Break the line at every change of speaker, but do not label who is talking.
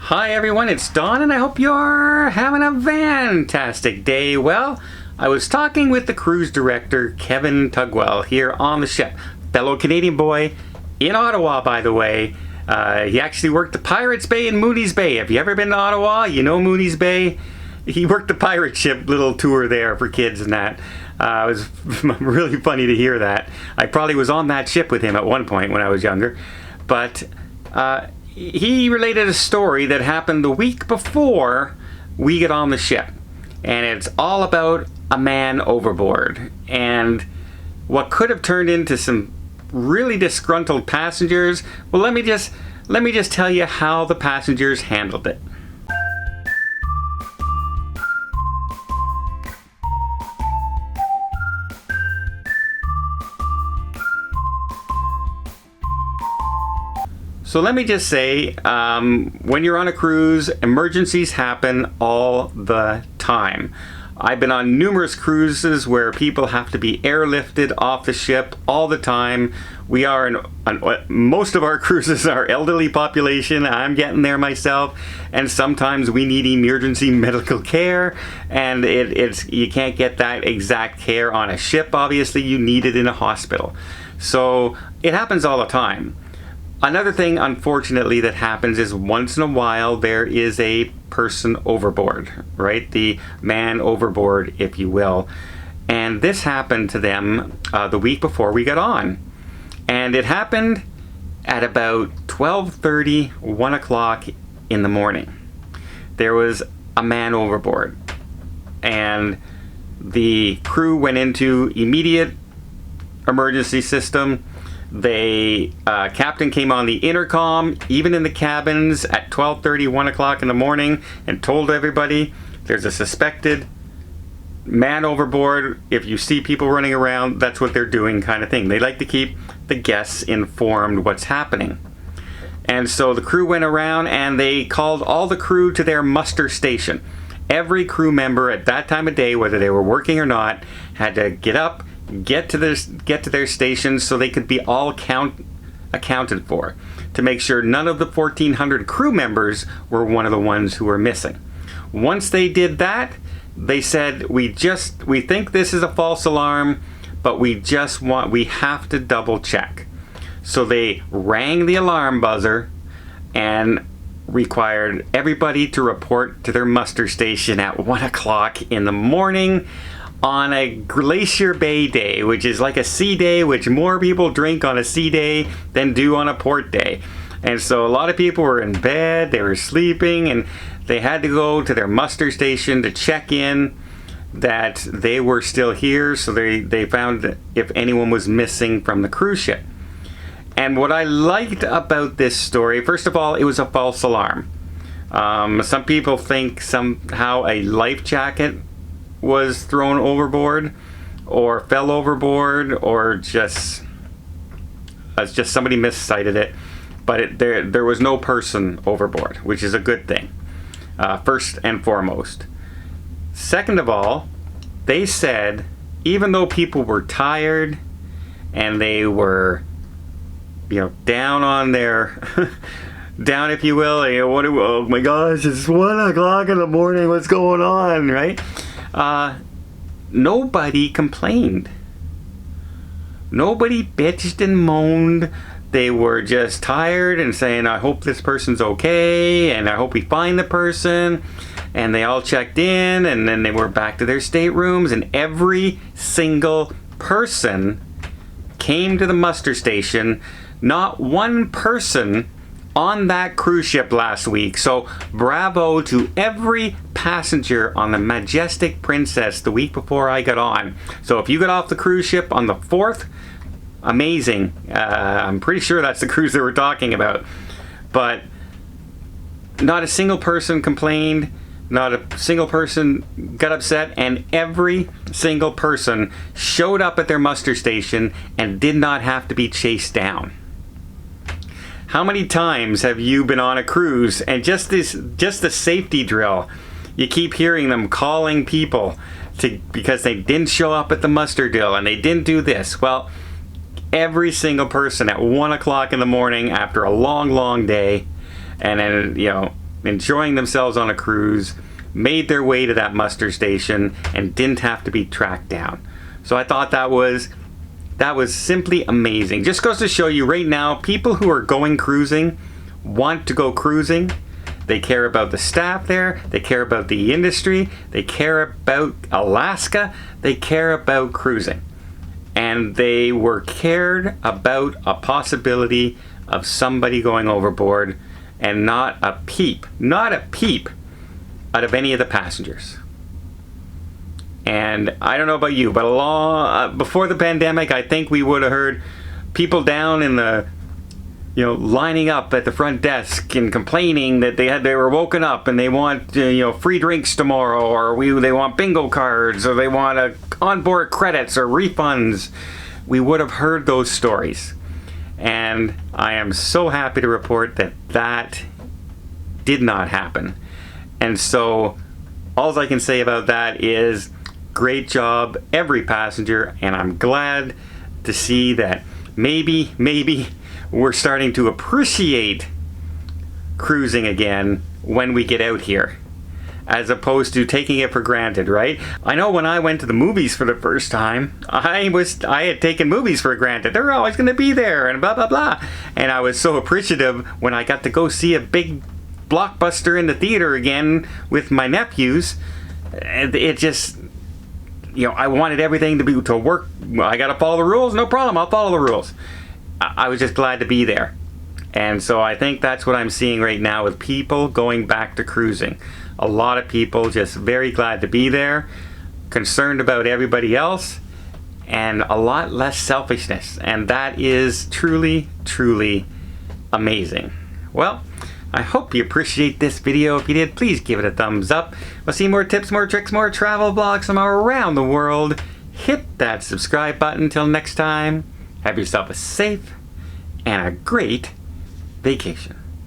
Hi everyone, it's Don and I hope you're having a fantastic day. Well, I was talking with the cruise director, Kevin Tugwell, here on the ship. Fellow Canadian boy in Ottawa, by the way. He actually worked the Pirates Bay in Mooney's Bay. Have you ever been to Ottawa? You know Mooney's Bay? He worked the pirate ship little tour there for kids and that. It was really funny to hear that. I probably was on that ship with him at one point when I was younger. But he related a story that happened the week before we get on the ship. And it's all about a man overboard. And what could have turned into some really disgruntled passengers. Well, let me just tell you how the passengers handled it. So let me just say, when you're on a cruise, emergencies happen all the time. I've been on numerous cruises where people have to be airlifted off the ship all the time. We are most of our cruises are elderly population. I'm getting there myself, and sometimes we need emergency medical care, and you can't get that exact care on a ship. Obviously, you need it in a hospital. So it happens all the time. Another thing, unfortunately, that happens is once in a while there is a person overboard, right? The man overboard, if you will. And this happened to them the week before we got on. And it happened at about 12:30, 1 o'clock in the morning. There was a man overboard. And the crew went into immediate emergency system. Captain came on the intercom, even in the cabins, at 12:30, 1 o'clock in the morning, and told everybody there's a suspected man overboard. If you see people running around, that's what they're doing, kind of thing. They like to keep the guests informed what's happening. And so the crew went around and they called all the crew to their muster station. Every crew member at that time of day, whether they were working or not, had to get up, get to their stations so they could be all accounted for, to make sure none of the 1,400 crew members were one of the ones who were missing. Once they did that, they said, we think this is a false alarm, but we have to double check. So they rang the alarm buzzer and required everybody to report to their muster station at 1 o'clock in the morning on a Glacier Bay day, which is like a sea day, which more people drink on a sea day than do on a port day. And so a lot of people were in bed, they were sleeping, and they had to go to their muster station to check in that they were still here, so they found if anyone was missing from the cruise ship. And what I liked about this story, first of all, it was a false alarm. Some people think somehow a life jacket was thrown overboard or fell overboard, or just somebody miscited it. But there was no person overboard, which is a good thing, first and foremost. Second of all, they said even though people were tired and they were down on their down, if you will, oh my gosh, it's 1 o'clock in the morning, what's going on, right? Nobody complained. Nobody bitched and moaned. They were just tired and saying, I hope this person's okay, and I hope we find the person. And they all checked in, and then they were back to their staterooms, and every single person came to the muster station. Not one person on that cruise ship last week. So bravo to every passenger on the Majestic Princess the week before I got on. So if you got off the cruise ship on the 4th, amazing. I'm pretty sure that's the cruise that we're talking about. But not a single person complained, not a single person got upset, and every single person showed up at their muster station and did not have to be chased down. How many times have you been on a cruise and just the safety drill, you keep hearing them calling people because they didn't show up at the muster drill and they didn't do this? Well, every single person at 1 o'clock in the morning after a long day, and then enjoying themselves on a cruise, made their way to that muster station, and didn't have to be tracked down. So I thought that was simply amazing. Just goes to show you right now, people who are going cruising want to go cruising. They care about the staff there. They care about the industry. They care about Alaska. They care about cruising. And they were cared about a possibility of somebody going overboard, and not a peep out of any of the passengers. And I don't know about you, but before the pandemic, I think we would have heard people down in the, lining up at the front desk and complaining that they were woken up and they want free drinks tomorrow, or they want bingo cards, or they want onboard credits or refunds. We would have heard those stories, and I am so happy to report that did not happen. And so all I can say about that is great job, every passenger, and I'm glad to see that maybe we're starting to appreciate cruising again when we get out here, as opposed to taking it for granted, right? I know when I went to the movies for the first time, I had taken movies for granted. They're always going to be there and blah, blah, blah. And I was so appreciative when I got to go see a big blockbuster in the theater again with my nephews. It just, I wanted everything to work. I got to follow the rules. No problem. I'll follow the rules. I was just glad to be there. And so I think that's what I'm seeing right now with people going back to cruising. A lot of people just very glad to be there, concerned about everybody else, and a lot less selfishness. And that is truly, truly amazing. Well, I hope you appreciate this video. If you did, please give it a thumbs up. We'll see more tips, more tricks, more travel vlogs from around the world. Hit that subscribe button. Until next time, have yourself a safe and a great vacation.